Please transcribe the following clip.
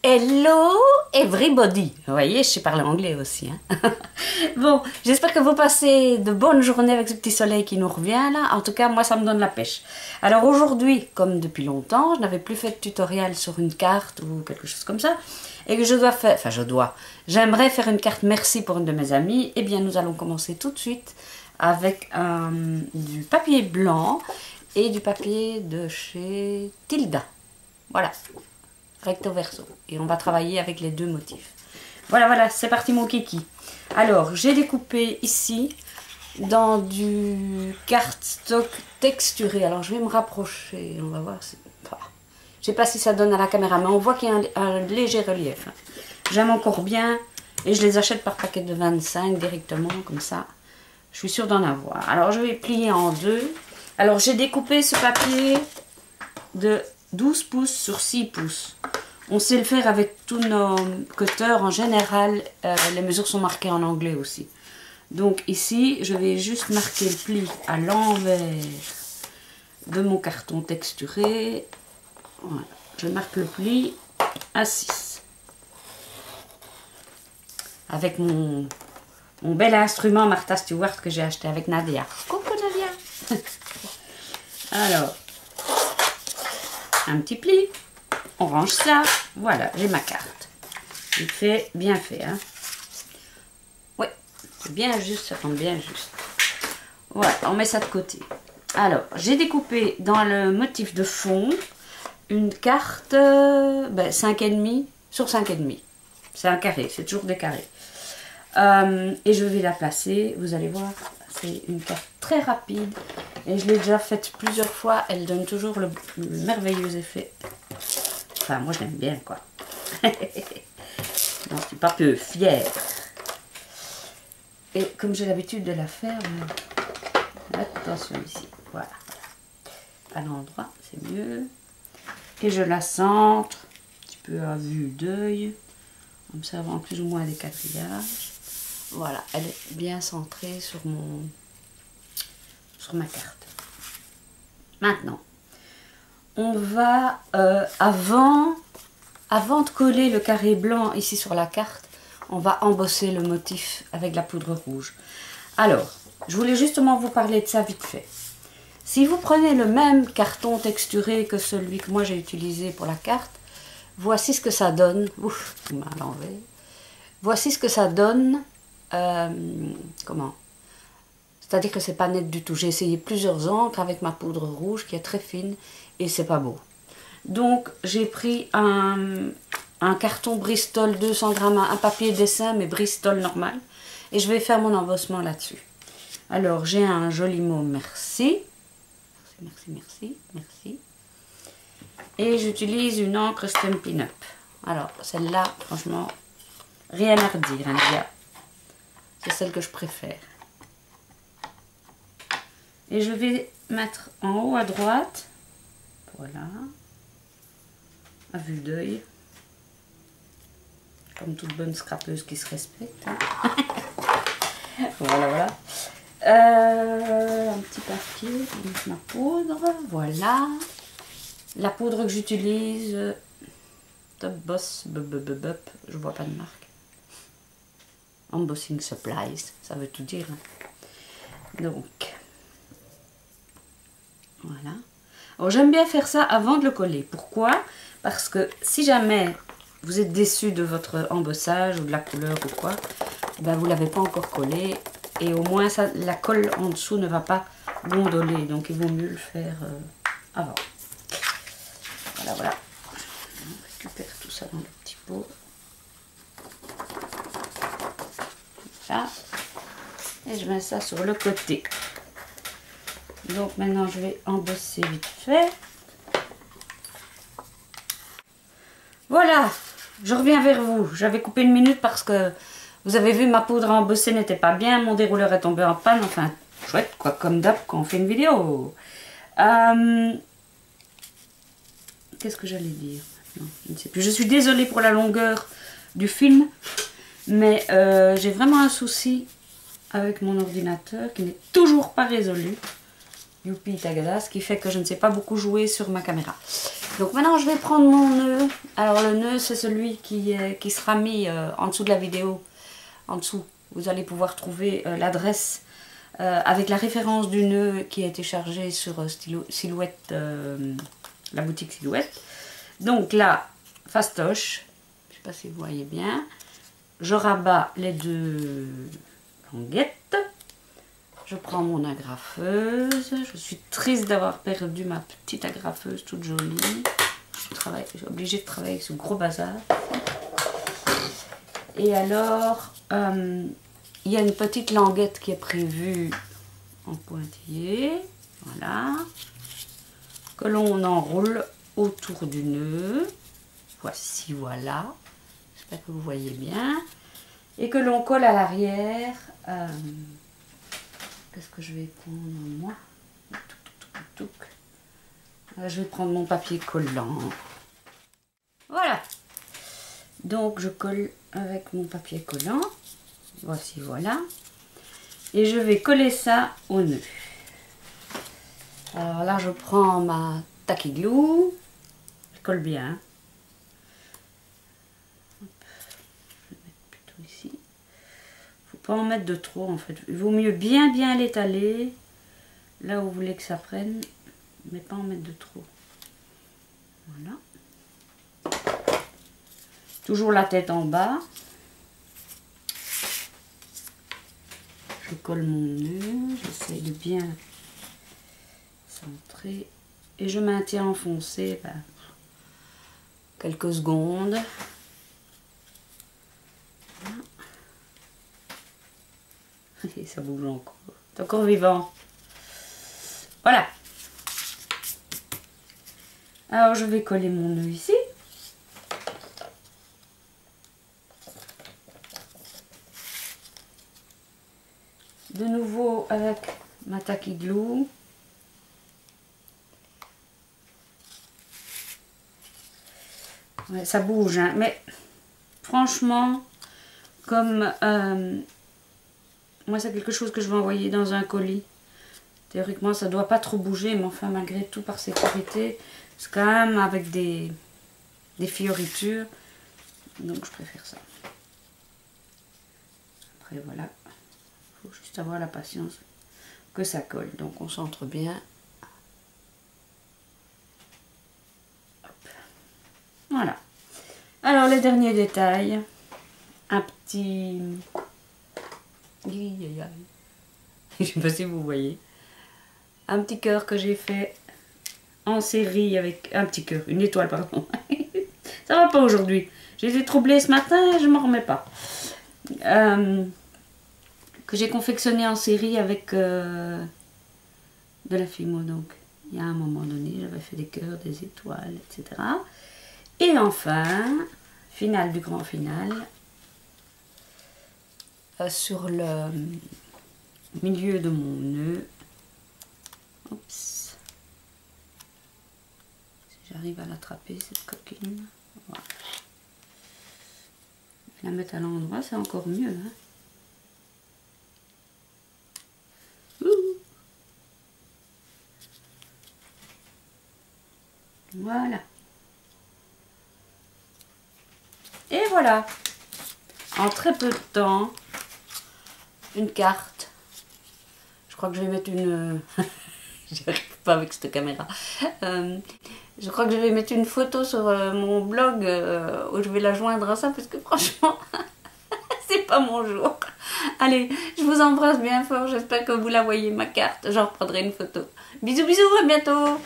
Hello everybody. Vous voyez, je sais parler anglais aussi. Hein. Bon, j'espère que vous passez de bonnes journées avec ce petit soleil qui nous revient là. En tout cas, moi, ça me donne la pêche. Alors aujourd'hui, comme depuis longtemps, je n'avais plus fait de tutoriel sur une carte ou quelque chose comme ça. Et que je dois faire, j'aimerais faire une carte merci pour une de mes amies. Eh bien, nous allons commencer tout de suite avec du papier blanc et du papier de chez Tilda. Voilà. Recto verso. Et on va travailler avec les deux motifs. Voilà, c'est parti mon kiki. Alors, j'ai découpé ici dans du cardstock texturé. Alors, je vais me rapprocher. On va voir. Je ne sais pas si ça donne à la caméra, mais on voit qu'il y a un léger relief. J'aime encore bien. Et je les achète par paquet de 25 directement, comme ça. Je suis sûre d'en avoir. Alors, je vais plier en deux. Alors, j'ai découpé ce papier de 12 pouces sur 6 pouces. On sait le faire avec tous nos cutters. En général, les mesures sont marquées en anglais aussi. Donc ici, je vais juste marquer le pli à l'envers de mon carton texturé. Voilà. Je marque le pli à 6. Avec mon bel instrument Martha Stewart que j'ai acheté avec Nadia. Coucou Nadia. Alors, un petit pli. On range ça. Voilà, j'ai ma carte. Il fait bien fait. Hein. Oui, c'est bien juste, ça tombe bien juste. Voilà, on met ça de côté. Alors, j'ai découpé dans le motif de fond une carte 5,5 sur 5,5. C'est un carré, c'est toujours des carrés. Et je vais la placer, vous allez voir, c'est une carte très rapide. Et je l'ai déjà faite plusieurs fois, elle donne toujours le merveilleux effet. Enfin, moi je l'aime bien quoi. Non, je suis pas peu fière. Et comme j'ai l'habitude de la faire, attention ici, voilà. À l'endroit, c'est mieux. Et je la centre, un petit peu à vue d'œil, observant plus ou moins des quadrillages. Voilà, elle est bien centrée sur ma carte. Maintenant, on va, avant de coller le carré blanc ici sur la carte, on va embosser le motif avec la poudre rouge. Alors, je voulais justement vous parler de ça vite fait. Si vous prenez le même carton texturé que celui que moi j'ai utilisé pour la carte, voici ce que ça donne. Ouf, il m'a l'enlevé. Voici ce que ça donne. Comment ? C'est-à-dire que c'est pas net du tout. J'ai essayé plusieurs encres avec ma poudre rouge qui est très fine et c'est pas beau. Donc j'ai pris un carton Bristol 200 grammes, un papier dessin mais Bristol normal. Et je vais faire mon embossement là-dessus. Alors j'ai un joli mot merci. Merci. Et j'utilise une encre Stampin' Up. Alors celle-là, franchement, rien à redire. Hein, c'est celle que je préfère. Et je vais mettre en haut à droite, voilà, à vue d'œil, comme toute bonne scrapeuse qui se respecte. Hein. Voilà. Un petit papier, avec ma poudre, voilà. La poudre que j'utilise, Top Boss, je vois pas de marque. Embossing Supplies, ça veut tout dire. Hein. Donc... Voilà. Alors j'aime bien faire ça avant de le coller. Pourquoi? Parce que si jamais vous êtes déçu de votre embossage ou de la couleur ou quoi, ben vous ne l'avez pas encore collé. Et au moins ça, la colle en dessous ne va pas gondoler. Donc il vaut mieux le faire avant. Voilà. On récupère tout ça dans le petit pot. Voilà. Et je mets ça sur le côté. Donc maintenant je vais embosser vite fait. Voilà, je reviens vers vous. J'avais coupé une minute parce que vous avez vu ma poudre à embosser n'était pas bien. Mon dérouleur est tombé en panne. Enfin, chouette quoi, comme d'hab quand on fait une vidéo. Qu'est-ce que j'allais dire? Non, je ne sais plus. Je suis désolée pour la longueur du film. Mais j'ai vraiment un souci avec mon ordinateur qui n'est toujours pas résolu. Youpi tagada, ce qui fait que je ne sais pas beaucoup jouer sur ma caméra. Donc maintenant je vais prendre mon nœud. Alors le nœud c'est celui qui sera mis en dessous de la vidéo. En dessous, vous allez pouvoir trouver l'adresse avec la référence du nœud qui a été chargé sur Silhouette, la boutique Silhouette. Donc là, fastoche, je ne sais pas si vous voyez bien, je rabats les deux languettes, je prends mon agrafeuse, je suis triste d'avoir perdu ma petite agrafeuse toute jolie, je suis obligée de travailler avec ce gros bazar. Et alors, il y a une petite languette qui est prévue en pointillé, voilà, que l'on enroule autour du nœud, voici, voilà, j'espère que vous voyez bien, et que l'on colle à l'arrière. Qu'est-ce que je vais prendre moi? Je vais prendre mon papier collant. Voilà, donc je colle avec mon papier collant, voici, voilà, et je vais coller ça au nœud. Alors là, je prends ma tacky glue, je colle bien. Hop. Je vais mettre plutôt ici. Faut pas en mettre de trop en fait. Il vaut mieux bien l'étaler là où vous voulez que ça prenne, mais pas en mettre de trop. Voilà. Toujours la tête en bas. Je colle mon nœud, j'essaie de bien centrer et je maintiens enfoncé quelques secondes. Voilà. Et ça bouge encore, c'est encore vivant. Voilà. Alors je vais coller mon nœud ici. De nouveau avec ma tacky glue. Ouais, ça bouge, hein, mais franchement, comme moi c'est quelque chose que je vais envoyer dans un colis. Théoriquement ça doit pas trop bouger, mais enfin malgré tout par sécurité, c'est quand même avec des fioritures. Donc je préfère ça. Après voilà. Il faut juste avoir la patience que ça colle. Donc on centre bien. Hop. Voilà. Alors les derniers détails. Un petit... Je sais pas si vous voyez. Un petit cœur que j'ai fait en série avec... Un petit cœur, une étoile pardon. Ça va pas aujourd'hui. J'ai été troublée ce matin et je m'en remets pas. Que j'ai confectionné en série avec de la Fimo. Donc il y a un moment donné j'avais fait des cœurs, des étoiles, etc. Et enfin, finale du grand final, sur le milieu de mon nœud. Oups. Si j'arrive à l'attraper cette coquine. Voilà. La mettre à l'endroit, c'est encore mieux, hein. Voilà. Et voilà. En très peu de temps, une carte. Je crois que je vais mettre une... J'arrive pas avec cette caméra. Je crois que je vais mettre une photo sur mon blog où je vais la joindre à ça parce que franchement, c'est pas mon jour. Allez, je vous embrasse bien fort. J'espère que vous la voyez, ma carte. J'en reprendrai une photo. Bisous, bisous, à bientôt.